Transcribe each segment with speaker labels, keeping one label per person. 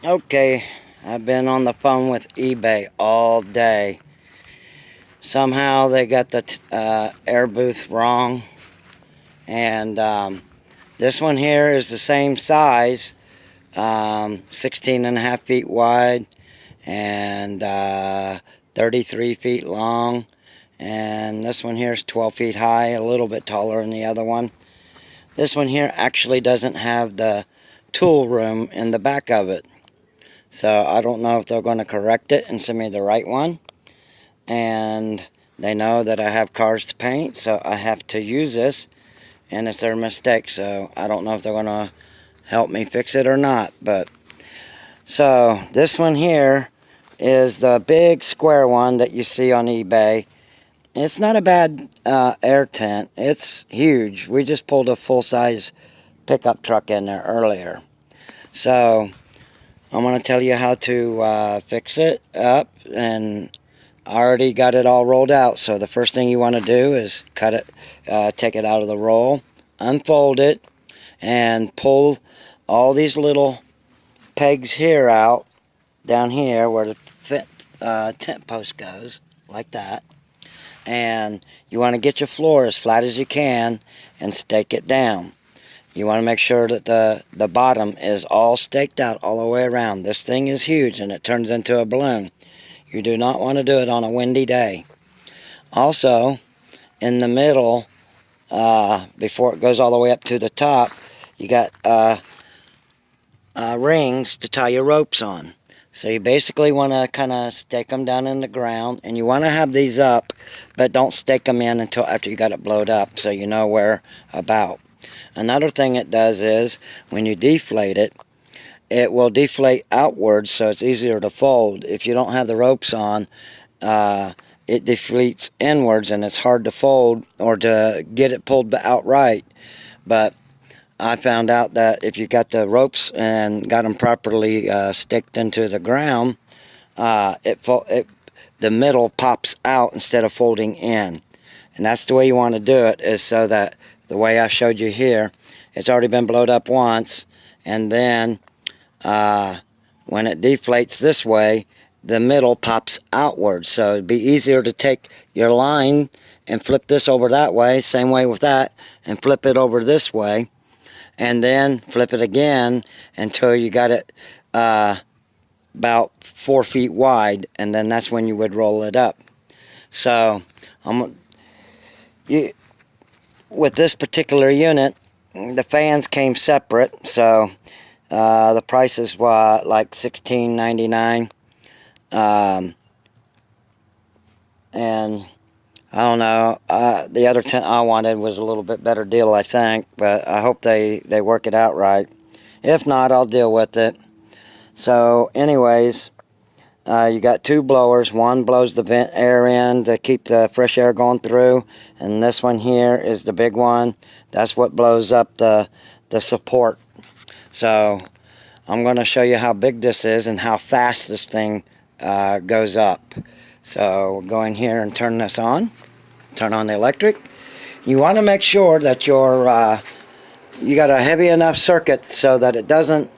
Speaker 1: Okay, I've been on the phone with eBay all day. Somehow they got the air booth wrong, and this one here is the same size, 16 and a half feet wide and 33 feet long, and this one here is 12 feet high, a little bit taller than the other one. This one here actually doesn't have the tool room in the back of it. So I don't know if they're going to correct it and send me the right one. And they know that I have cars to paint, so I have to use this. And it's their mistake, so I don't know if they're going to help me fix it or not. But so this one here is the big square one that you see on eBay. It's not a bad air tent. It's huge. We just pulled a full-size pickup truck in there earlier. So I'm going to tell you how to fix it up, and I already got it all rolled out. So the first thing you want to do is cut it, take it out of the roll, unfold it, and pull all these little pegs here out, down here where the tent post goes, like that. And you want to get your floor as flat as you can and stake it down. You want to make sure that the bottom is all staked out all the way around. This thing is huge and it turns into a balloon. You do not want to do it on a windy day. Also, in the middle, before it goes all the way up to the top, you got rings to tie your ropes on. So you basically want to kind of stake them down in the ground, and you want to have these up, but don't stake them in until after you got it blowed up, so you know where about. Another thing it does is, when you deflate it, it will deflate outwards, so it's easier to fold. If you don't have the ropes on, it deflates inwards, and it's hard to fold or to get it pulled outright. But I found out that if you got the ropes and got them properly staked into the ground, the middle pops out instead of folding in. And that's the way you want to do it, is so that the way I showed you here, it's already been blowed up once, and then when it deflates this way, the middle pops outwards. So it'd be easier to take your line and flip this over that way, same way with that, and flip it over this way, and then flip it again until you got it about 4 feet wide, and then that's when you would roll it up. So with this particular unit, the fans came separate, so the price is like $16.99, and I don't know, the other tent I wanted was a little bit better deal, I think, but I hope they work it out right. If not, I'll deal with it. So anyways, you got two blowers. One blows the vent air in to keep the fresh air going through, and this one here is the big one. That's what blows up the support. So I'm going to show you how big this is and how fast this thing goes up. So we'll go in here and turn this on. Turn on the electric. You want to make sure that you got a heavy enough circuit so that it doesn't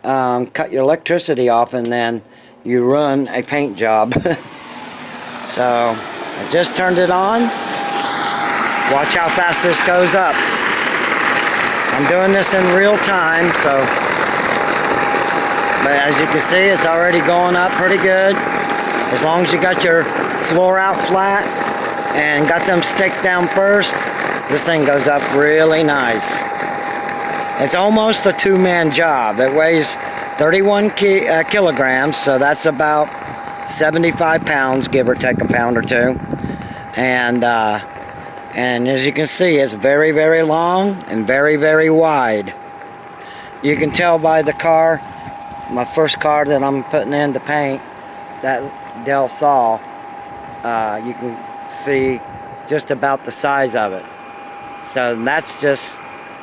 Speaker 1: cut your electricity off and then you ruin a paint job. So I just turned it on. Watch how fast this goes up. I'm doing this in real time, so, but as you can see, it's already going up pretty good. As long as you got your floor out flat and got them staked down first, this thing goes up really nice. It's almost a two-man job. It weighs 31 kilograms, so that's about 75 pounds, give or take a pound or two. And as you can see, it's very, very long and very, very wide. You can tell by the car, my first car that I'm putting in to paint, that Del Sol, you can see just about the size of it. So that's just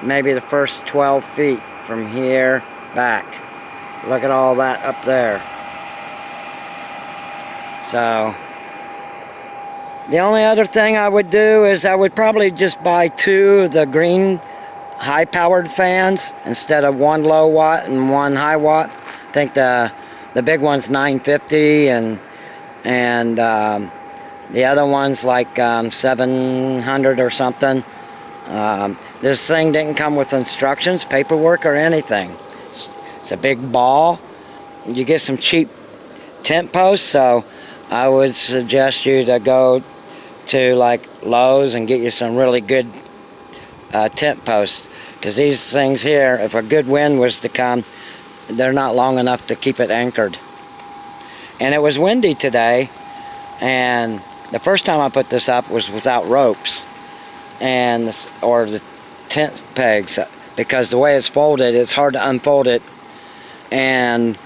Speaker 1: maybe the first 12 feet from here back. Look at all that up there. So the only other thing I would do is I would probably just buy two of the green high-powered fans instead of one low watt and one high watt. I think the big one's $950 and the other one's like $700 or something. This thing didn't come with instructions, paperwork, or anything. It's a big ball. You get some cheap tent posts, so I would suggest you to go to like Lowe's and get you some really good tent posts, because these things here, if a good wind was to come, they're not long enough to keep it anchored. And it was windy today, and the first time I put this up was without ropes or the tent pegs, because the way it's folded, it's hard to unfold it, and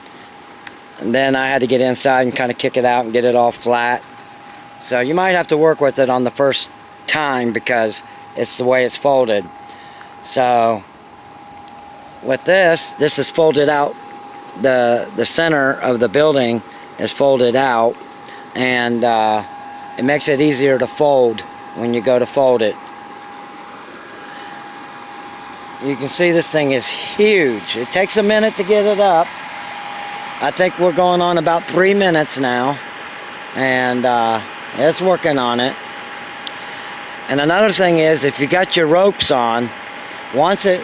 Speaker 1: then I had to get inside and kind of kick it out and get it all flat. So you might have to work with it on the first time because it's the way it's folded. So with this is folded out. The center of the building is folded out, and it makes it easier to fold when you go to fold it. You can see this thing is huge. It takes a minute to get it up. I think we're going on about 3 minutes now, and it's working on it. And another thing is, if you got your ropes on, once it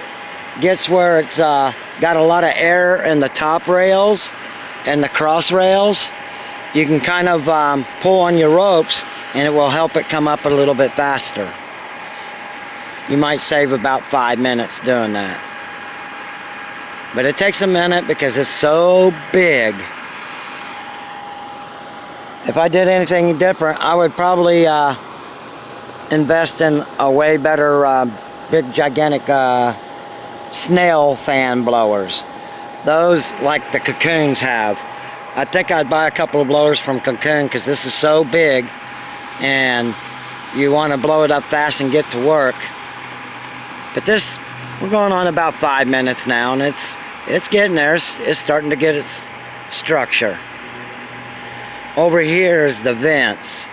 Speaker 1: gets where it's got a lot of air in the top rails and the cross rails, you can kind of pull on your ropes and it will help it come up a little bit faster. You might save about 5 minutes doing that. But it takes a minute because it's so big. If I did anything different, I would probably invest in a way better big gigantic snail fan blowers. Those like the Cocoons have. I think I'd buy a couple of blowers from Cocoon because this is so big and you want to blow it up fast and get to work. But this, we're going on about 5 minutes now, and it's getting there. It's starting to get its structure. Over here is the vents.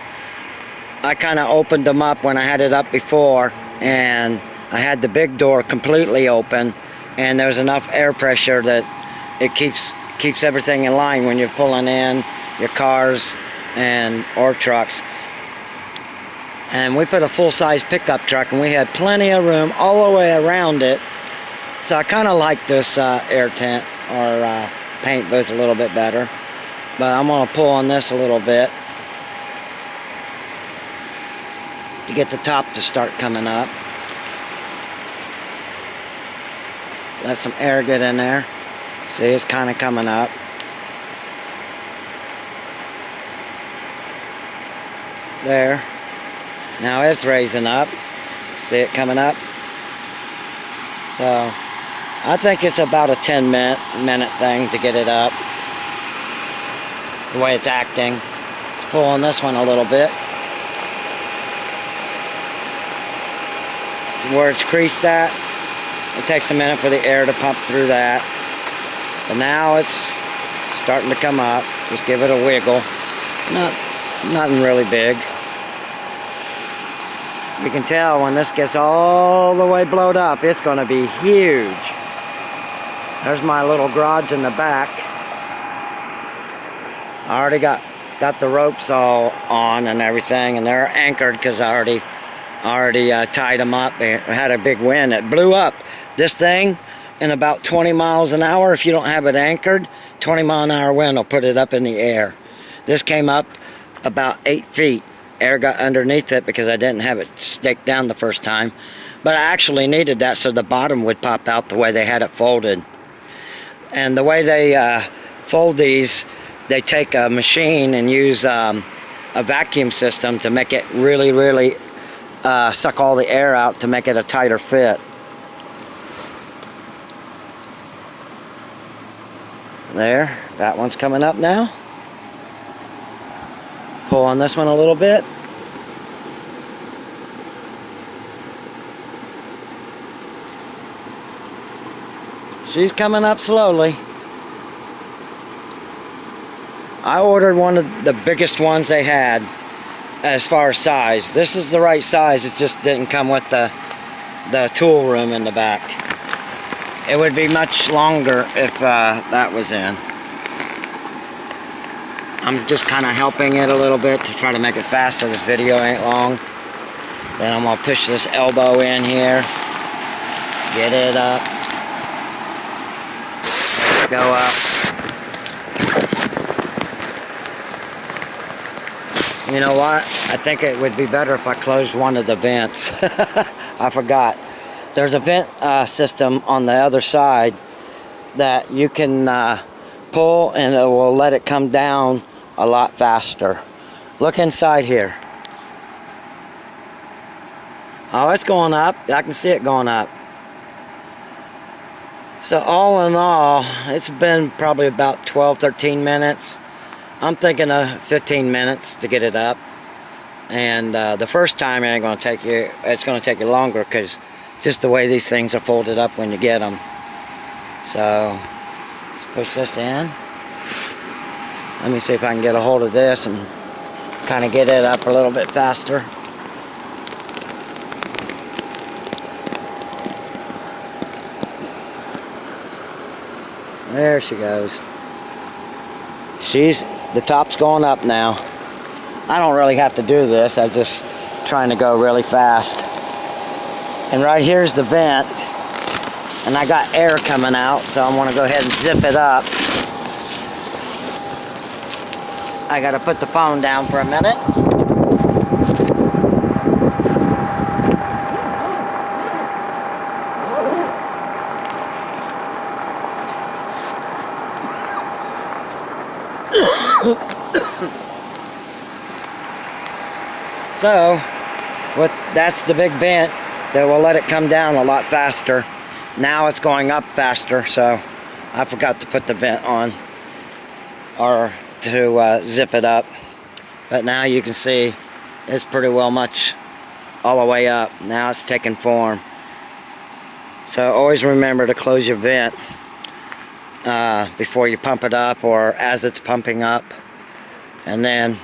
Speaker 1: I kind of opened them up when I had it up before, and I had the big door completely open, and there's enough air pressure that it keeps everything in line when you're pulling in your cars or trucks. And we put a full-size pickup truck, and we had plenty of room all the way around it. So I kind of like this air tent or paint booth a little bit better. But I'm going to pull on this a little bit to get the top to start coming up. Let some air get in there. See, it's kind of coming up. There. Now it's raising up. See it coming up? So I think it's about a 10-minute thing to get it up. The way it's acting. Let's pull on this one a little bit. See where it's creased at? It takes a minute for the air to pump through that. But now it's starting to come up. Just give it a wiggle. Nothing really big. You can tell when this gets all the way blowed up, it's going to be huge. There's my little garage in the back. I already got the ropes all on and everything, and they're anchored because I already tied them up. It had a big wind. It blew up. This thing, in about 20 miles an hour, if you don't have it anchored, 20-mile-an-hour wind will put it up in the air. This came up about 8 feet. Air got underneath it because I didn't have it staked down the first time. But I actually needed that so the bottom would pop out the way they had it folded. And the way they fold these, they take a machine and use a vacuum system to make it really suck all the air out to make it a tighter fit. There, that one's coming up now. Pull on this one a little bit. She's coming up slowly. I ordered one of the biggest ones they had as far as size. This is the right size, it just didn't come with the tool room in the back. It would be much longer if that was in. I'm just kind of helping it a little bit to try to make it fast so this video ain't long. Then I'm going to push this elbow in here. Get it up. Go up. You know what? I think it would be better if I closed one of the vents. I forgot. There's a vent system on the other side that you can pull, and it will let it come down a lot faster. Look inside here. Oh, it's going up. I can see it going up. So all in all, it's been probably about 12-13 minutes. I'm thinking of 15 minutes to get it up. And the first time it ain't going to take you, it's going to take you longer because just the way these things are folded up when you get them. So let's push this in. Let me see if I can get a hold of this and kind of get it up a little bit faster. There she goes. The top's going up now. I don't really have to do this. I'm just trying to go really fast. And right here's the vent. And I got air coming out, so I'm going to go ahead and zip it up. I got to put the phone down for a minute. So, that's the big vent that will let it come down a lot faster. Now it's going up faster, so I forgot to put the vent on or to zip it up. But now you can see it's pretty well much all the way up. Now it's taking form. So always remember to close your vent before you pump it up or as it's pumping up. And then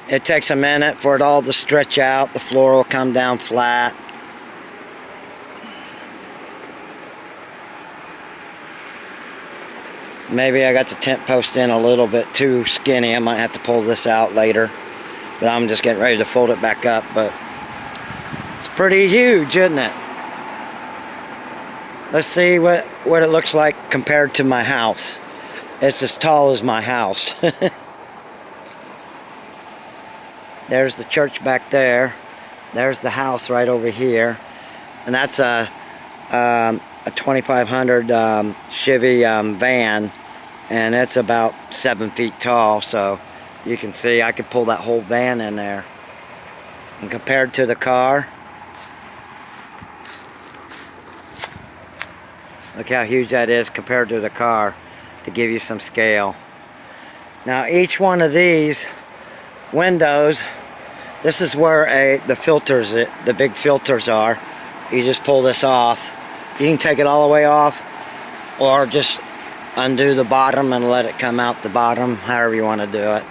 Speaker 1: it takes a minute for it all to stretch out. The floor will come down flat. Maybe I got the tent post in a little bit too skinny. I might have to pull this out later. But I'm just getting ready to fold it back up. But it's pretty huge, isn't it? Let's see what it looks like compared to my house. It's as tall as my house. There's the church back there. There's the house right over here. And that's a 2500 Chevy van. And it's about 7 feet tall. So you can see I could pull that whole van in there. And compared to the car, look how huge that is compared to the car, to give you some scale. Now each one of these windows, this is where the filters, the big filters are. You just pull this off. You can take it all the way off or just undo the bottom and let it come out the bottom, however you want to do it.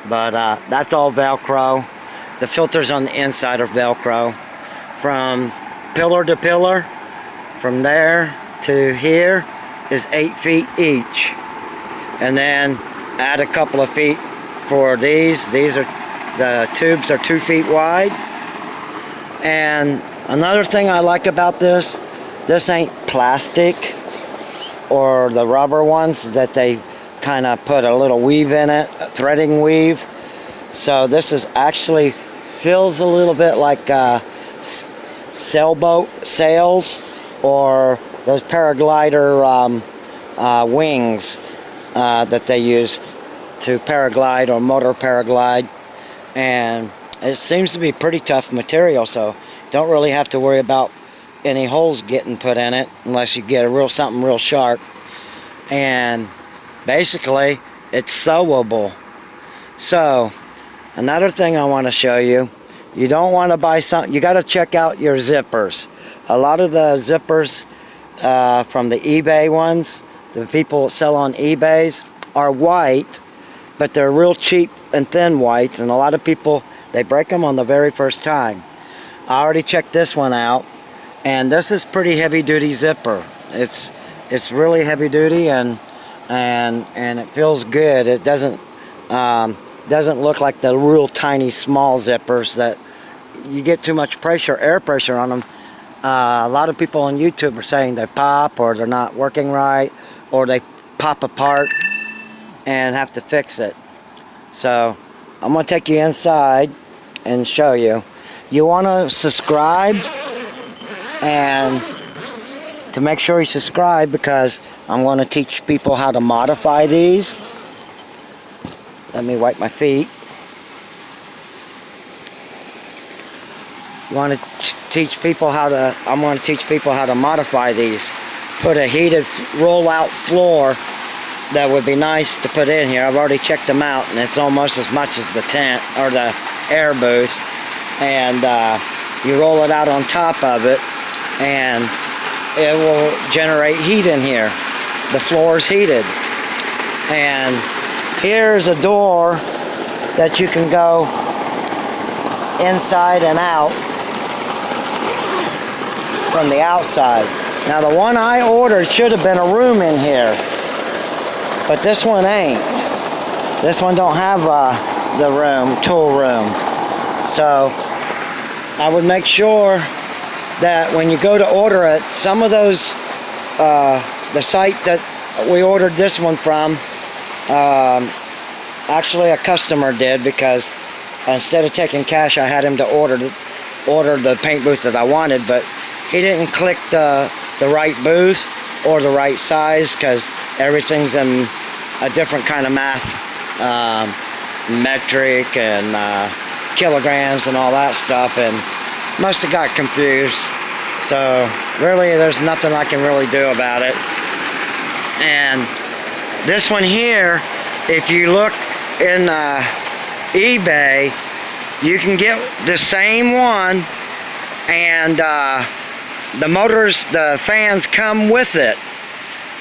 Speaker 1: But that's all Velcro. The filters on the inside are Velcro. From pillar to pillar, from there to here is 8 feet each. And then add a couple of feet for these. These are, the tubes are 2 feet wide. And another thing I like about this ain't plastic or the rubber ones that they kind of put a little weave in it, a threading weave. So this is actually feels a little bit like sailboat sails or those paraglider wings that they use to paraglide or motor paraglide. And it seems to be pretty tough material, so don't really have to worry about any holes getting put in it unless you get something real sharp. And basically it's sewable. So another thing I want to show you, you don't want to buy something, you got to check out your zippers. A lot of the zippers from the eBay ones, the people that sell on eBays, are white, but they're real cheap and thin whites, and a lot of people, they break them on the very first time. I already checked this one out, and this is pretty heavy duty zipper. It's really heavy duty, and and it feels good. It doesn't look like the real tiny small zippers that you get too much pressure, air pressure on them. A lot of people on YouTube are saying they pop, or they're not working right, or they pop apart and have to fix it. So I'm going to take you inside and show you. You want to subscribe, and to make sure you subscribe, because I'm going to teach people how to modify these. Let me wipe my feet. I'm going to teach people how to modify these. Put a heated roll-out floor that would be nice to put in here. I've already checked them out, and it's almost as much as the tent or the air booth. And you roll it out on top of it, and it will generate heat in here. The floor is heated. And here's a door that you can go inside and out from the outside. Now the one I ordered should have been a room in here, but this one ain't. This one don't have the room, tool room. So I would make sure that when you go to order it, some of those, the site that we ordered this one from, actually a customer did, because instead of taking cash, I had him to order the paint booth that I wanted, but he didn't click the right booth or the right size, because everything's in a different kind of math, metric and kilograms and all that stuff, and must have got confused. So really there's nothing I can really do about it. And this one here, if you look in eBay, you can get the same one, and the motors, the fans come with it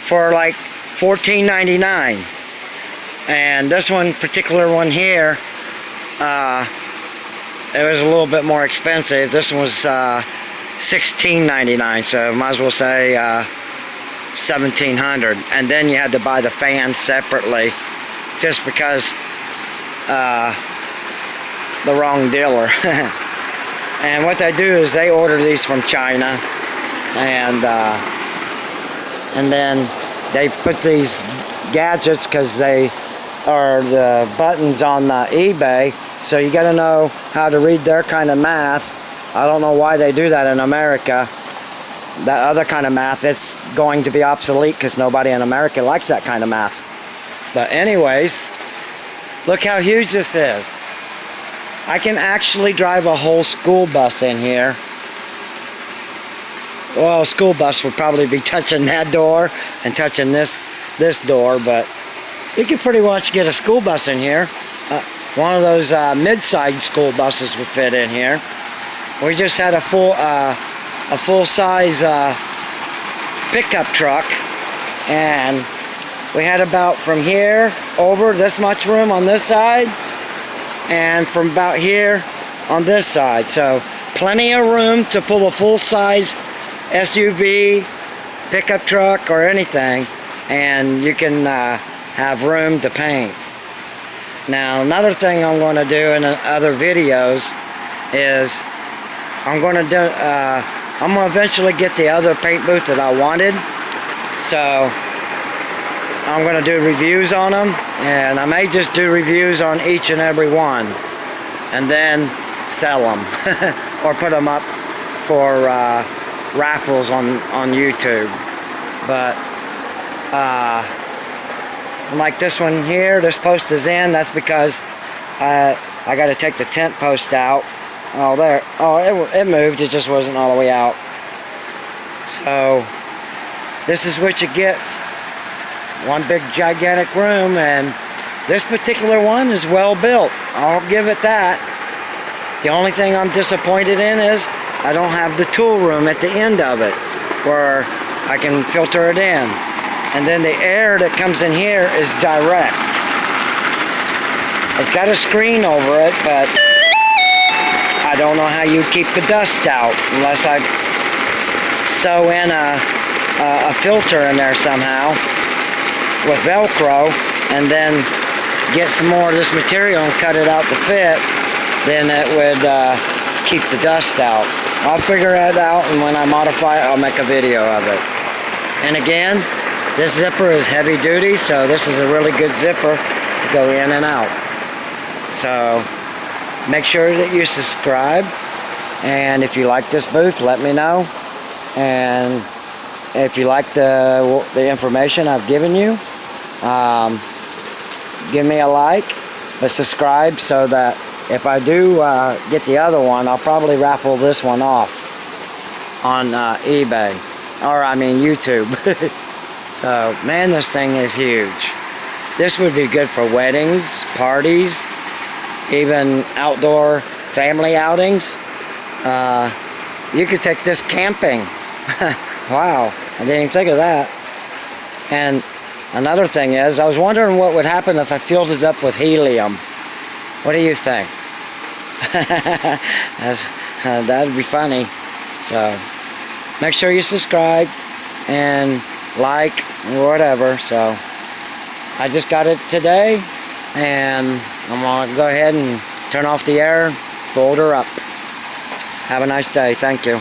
Speaker 1: for like $14.99. And this one, particular one here, it was a little bit more expensive. This one was $16.99, so might as well say $1,700. And then you had to buy the fans separately, just because the wrong dealer. And what they do is they order these from China, and then they put these gadgets, because they are the buttons on the eBay, so you got to know how to read their kind of math. I don't know why they do that in America. That other kind of math, it's going to be obsolete, because nobody in America likes that kind of math. But anyways, look how huge this is. I can actually drive a whole school bus in here. Well, a school bus would probably be touching that door and touching this door, but you could pretty much get a school bus in here. One of those mid-size school buses would fit in here. We just had a full-size pickup truck, and we had about from here over this much room on this side, and from about here on this side. So plenty of room to pull a full-size SUV, pickup truck, or anything, and you can have room to paint. Now another thing I'm going to do in other videos is I'm going to eventually get the other paint booth that I wanted, so I'm going to do reviews on them, and I may just do reviews on each and every one and then sell them or put them up for raffles on YouTube. But like this one here, this post is in. That's because I got to take the tent post out. Oh, there. Oh, it moved. It just wasn't all the way out. So this is what you get. One big gigantic room, and this particular one is well built. I'll give it that. The only thing I'm disappointed in is I don't have the tool room at the end of it where I can filter it in. And then the air that comes in here is direct. It's got a screen over it, but I don't know how you keep the dust out unless I sew in a filter in there somehow. with Velcro and then get some more of this material and cut it out to fit, then it would keep the dust out. I'll figure that out, and when I modify it, I'll make a video of it. And again, this zipper is heavy duty, so this is a really good zipper to go in and out. So make sure that you subscribe, and if you like this booth, let me know. And if you like the information I've given you, give me a like, but subscribe so that if I do get the other one, I'll probably raffle this one off on eBay, or I mean YouTube. So, man, this thing is huge. This would be good for weddings, parties, even outdoor family outings. You could take this camping. Wow, I didn't even think of that. And another thing is, I was wondering what would happen if I filled it up with helium. What do you think? That'd be funny. So make sure you subscribe and like, whatever. So I just got it today, and I'm gonna go ahead and turn off the air, fold her up. Have a nice day. Thank you.